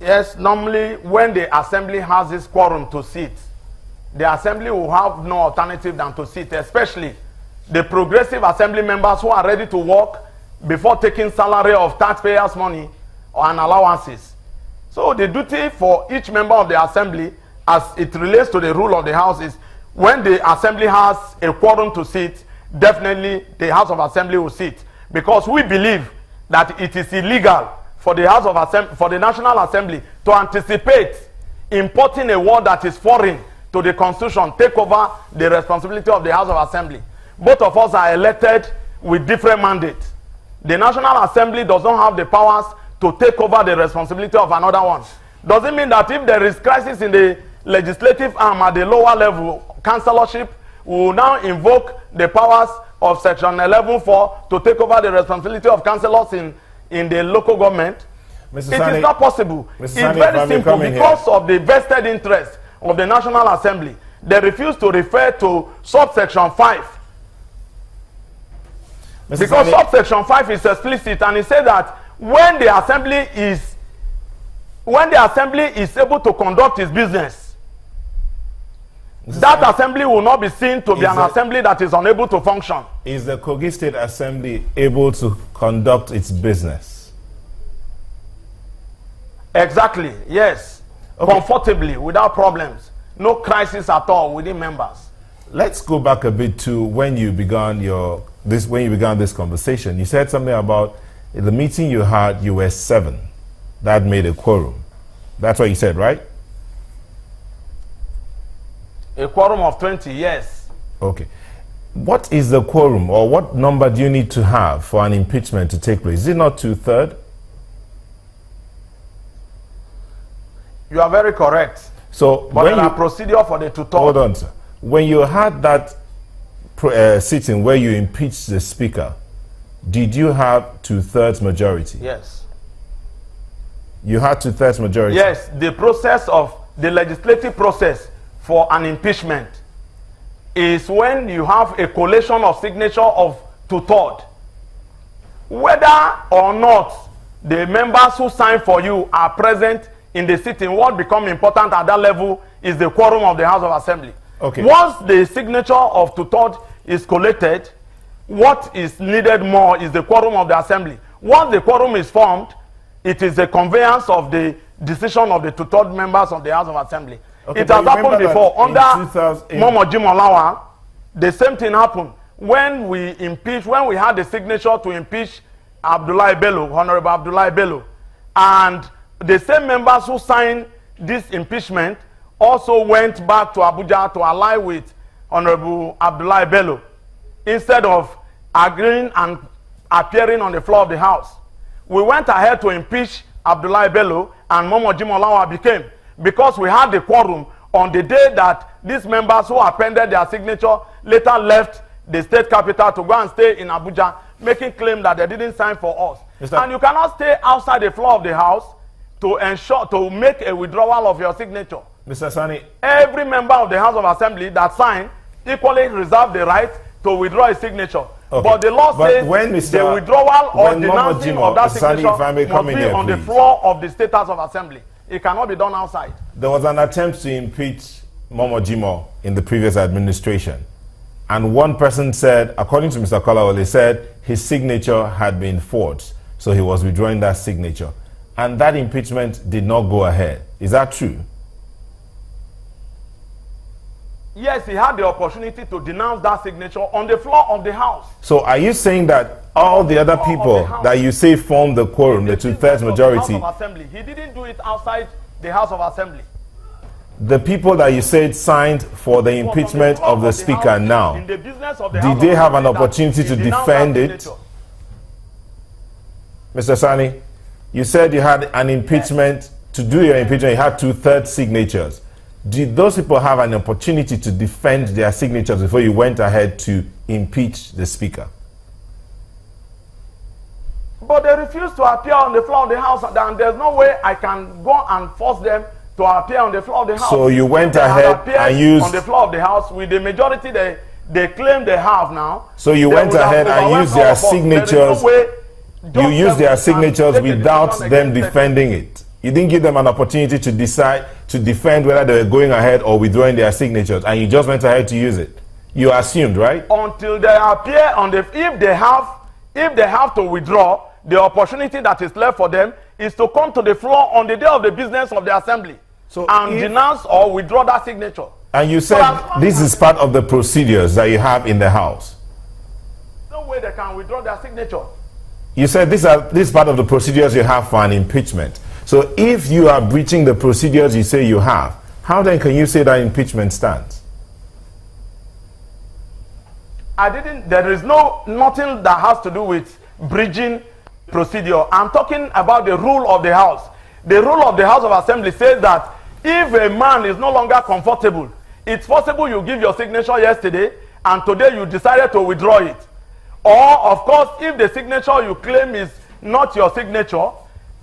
Yes, normally when the assembly has this quorum to sit, the assembly will have no alternative than to sit, especially the progressive assembly members who are ready to work before taking salary of taxpayers' money and allowances. So the duty for each member of the assembly, as it relates to the rule of the house, is when the assembly has a quorum to sit, definitely the House of Assembly will sit, because we believe that it is illegal for the House of Assembly, for the National Assembly, to anticipate importing a word that is foreign to the Constitution, take over the responsibility of the House of Assembly. Both of us are elected with different mandates. The National Assembly does not have the powers to take over the responsibility of another one. Does it mean that if there is crisis in the legislative arm at the lower level, councillorship will now invoke the powers of Section 11(4) to take over the responsibility of councillors in the local government? Mr. It Sanni, is not possible. It's Sanni, very simple. Because of the vested interest of the National Assembly, they refuse to refer to subsection 5. Because Sanni, subsection 5 is explicit, and it says that when the assembly is able to conduct its business, that assembly will not be seen to be an assembly that is unable to function. Is the Kogi State Assembly able to conduct its business? Exactly, yes. Okay. Comfortably, without problems. No crisis at all within members. Let's go back a bit to when you began this conversation. You said something about the meeting you had, you were 7. That made a quorum. That's what you said, right? A quorum of 20, yes. Okay. What is the quorum, or what number do you need to have for an impeachment to take place? Is it not 2/3? You are very correct. So, but there are procedure for the 2/3. Hold on, sir. When you had that sitting where you impeached the speaker, did you have 2/3 majority? Yes. You had 2/3 majority? Yes. The process of the legislative process for an impeachment is when you have a collation of signature of 2/3. Whether or not the members who sign for you are present in the sitting, what becomes important at that level is the quorum of the House of Assembly. Okay. Once the signature of 2/3 is collated, what is needed more is the quorum of the Assembly. Once the quorum is formed, it is a conveyance of the decision of the 2/3 members of the House of Assembly. Okay, it has happened before under Momo Jimolawa. The same thing happened when we had the signature to impeach Abdullahi Bello, Honorable Abdullahi Bello, and the same members who signed this impeachment also went back to Abuja to ally with Honorable Abdullahi Bello instead of agreeing and appearing on the floor of the House. We went ahead to impeach Abdullahi Bello, and Momo Jimolawa became, because we had the quorum on the day that these members who appended their signature later left the state capital to go and stay in Abuja, making claim that they didn't sign for us. And you cannot stay outside the floor of the House to make a withdrawal of your signature. Mr. Sanni, every member of the House of Assembly that signed equally reserve the right to withdraw his signature. Okay. But the law says the withdrawal or denouncing of that signature must be on the floor of the State House of Assembly. It cannot be done outside. There was an attempt to impeach Momo Jimo in the previous administration. And one person said, according to Mr. Kolawole, said his signature had been forged. So he was withdrawing that signature. And that impeachment did not go ahead. Is that true? Yes, he had the opportunity to denounce that signature on the floor of the House. So are you saying that all the other people that you say formed the quorum, the 2/3 majority, House of Assembly, he didn't do it outside the House of Assembly? The people that you said signed for the impeachment of the speaker now, did they have an opportunity to defend it? Mr. Sanni, you said you had an impeachment. To do your impeachment, you had 2/3 signatures. Did those people have an opportunity to defend their signatures before you went ahead to impeach the speaker? But they refused to appear on the floor of the House, and there's no way I can go and force them to appear on the floor of the House. So you went ahead and used on the floor of the House with the majority they claim they have now. So you went ahead and used their signatures. You used their signatures without them defending it. You didn't give them an opportunity to decide, to defend whether they were going ahead or withdrawing their signatures, and you just went ahead to use it. You assumed, right? Until they appear on the, if they have to withdraw, the opportunity that is left for them is to come to the floor on the day of the business of the assembly and denounce or withdraw that signature. And you said this is part of the procedures that you have in the House. No way they can withdraw their signature. You said this is part of the procedures you have for an impeachment. So if you are breaching the procedures you say you have, how then can you say that impeachment stands? There is nothing that has to do with bridging procedure. I'm talking about the rule of the House. The rule of the House of Assembly says that if a man is no longer comfortable, it's possible you give your signature yesterday and today you decided to withdraw it. Or, of course, if the signature you claim is not your signature,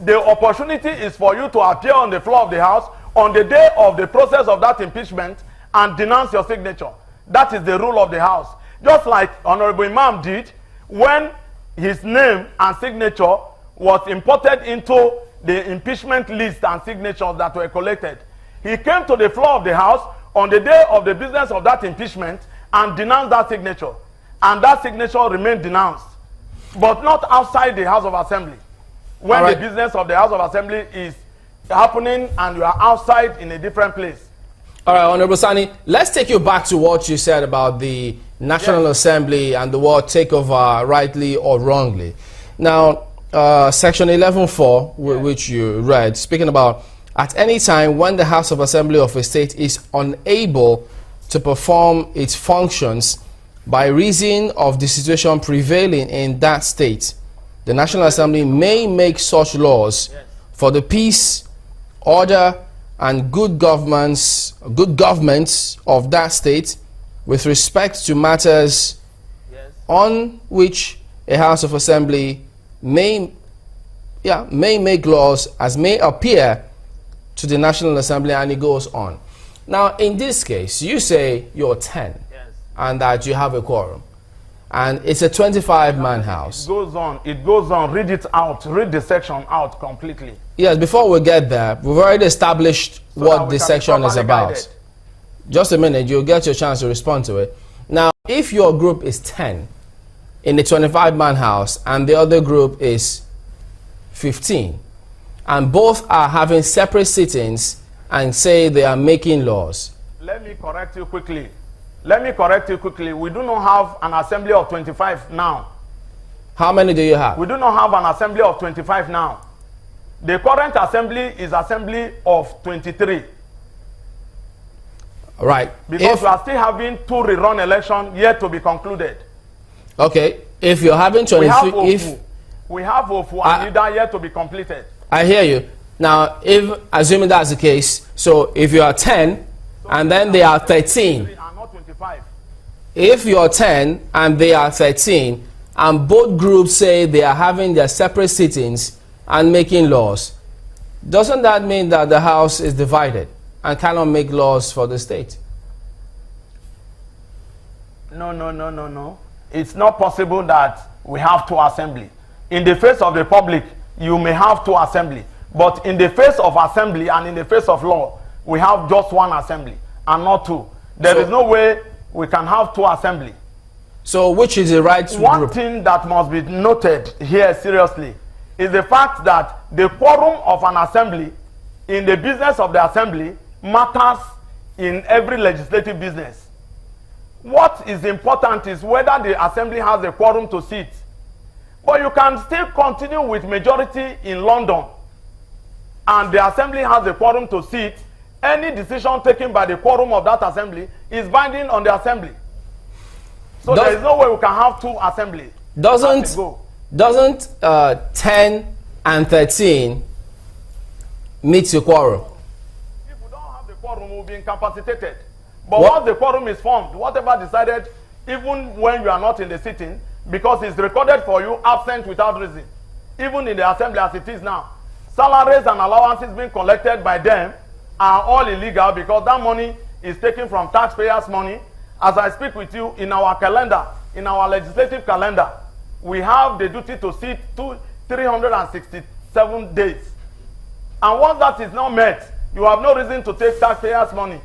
the opportunity is for you to appear on the floor of the House on the day of the process of that impeachment and denounce your signature. That is the rule of the House. Just like Honorable Imam did when his name and signature was imported into the impeachment list and signatures that were collected. He came to the floor of the House on the day of the business of that impeachment and denounced that signature. And that signature remained denounced. But not outside the House of Assembly. When the business of the House of Assembly is happening and you are outside in a different place. All right, Honorable Sanni, let's take you back to what you said about the National Assembly and the word takeover, rightly or wrongly. Now, Section 11.4, which you read, speaking about at any time when the House of Assembly of a state is unable to perform its functions by reason of the situation prevailing in that state, the National Assembly may make such laws for the peace, order, and good governments of that state with respect to matters on which a House of Assembly may make laws as may appear to the National Assembly, and it goes on. Now, in this case, you say you're 10 and that you have a quorum. And it's a 25-man house. It goes on. Read it out. Read the section out completely. Yes, before we get there, we've already established what this section is about. Guided. Just a minute, you'll get your chance to respond to it. Now, if your group is 10 in the 25-man house and the other group is 15, and both are having separate sittings and say they are making laws. Let me correct you quickly. We do not have an assembly of 25 now. How many do you have? We do not have an assembly of 25 now. The current assembly is assembly of 23. Right. Because we are still having 2 rerun elections yet to be concluded. Okay. If you're having 23, we have Ofu and Ida yet to be completed. I hear you. Now, if assuming that's the case, so if you are 10 and then they are 13, if you're 10 and they are 13 and both groups say they are having their separate sittings and making laws, doesn't that mean that the House is divided and cannot make laws for the state? No. It's not possible that we have 2 assemblies. In the face of the public, you may have 2 assemblies. But in the face of assembly and in the face of law, we have just 1 assembly and not 2. There is no way we can have 2 assemblies. So which is the right group? One thing that must be noted here seriously is the fact that the quorum of an assembly in the business of the assembly matters in every legislative business. What is important is whether the assembly has a quorum to sit. But you can still continue with majority in London and the assembly has a quorum to sit. Any decision taken by the quorum of that assembly is binding on the assembly. So there is no way we can have 2 assemblies. Doesn't 10 and 13 meet the quorum? If we don't have the quorum, we'll be incapacitated. But once the quorum is formed, whatever decided, even when you are not in the sitting, because it's recorded for you absent without reason, even in the assembly as it is now, salaries and allowances being collected by them are all illegal because that money is taken from taxpayers' money. As I speak with you, in our calendar, in our legislative calendar, we have the duty to sit 367 days. And once that is not met, you have no reason to take taxpayers' money.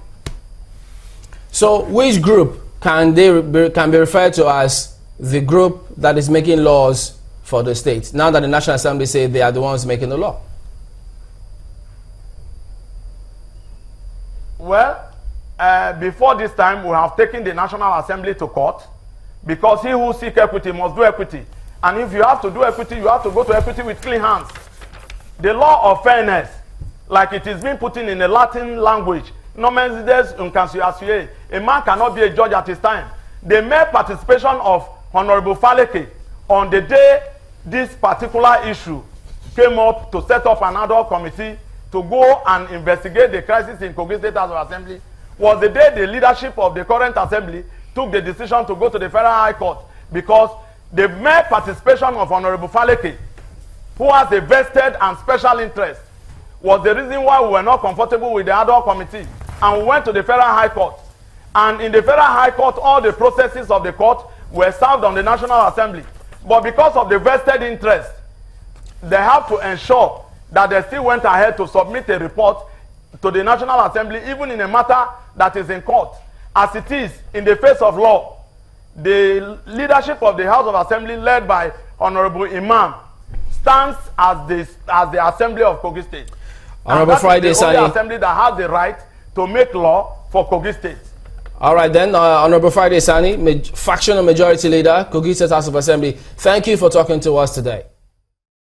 So which group can be referred to as the group that is making laws for the state, now that the National Assembly say they are the ones making the law? Well, before this time, we have taken the National Assembly to court, because he who seeks equity must do equity. And if you have to do equity, you have to go to equity with clean hands. The law of fairness, like it is being put in a Latin language, no mens des uncanciasue. A man cannot be a judge at his time. The mere participation of Honorable Faleke on the day this particular issue came up to set up an ad hoc committee to go and investigate the crisis in Kogi State House of Assembly was the day the leadership of the current assembly took the decision to go to the Federal High Court, because the mere participation of Honorable Faleke, who has a vested and special interest, was the reason why we were not comfortable with the ad hoc committee, and we went to the Federal High Court. And in the Federal High Court, all the processes of the court were served on the National Assembly. But because of the vested interest, they have to ensure that they still went ahead to submit a report to the National Assembly, even in a matter that is in court. As it is, in the face of law, the leadership of the House of Assembly, led by Honorable Imam, stands as the Assembly of Kogi State. Honorable Friday, Sanni, the only assembly that has the right to make law for Kogi State. All right then, Honorable Friday Sanni, factional majority leader, Kogi State House of Assembly. Thank you for talking to us today.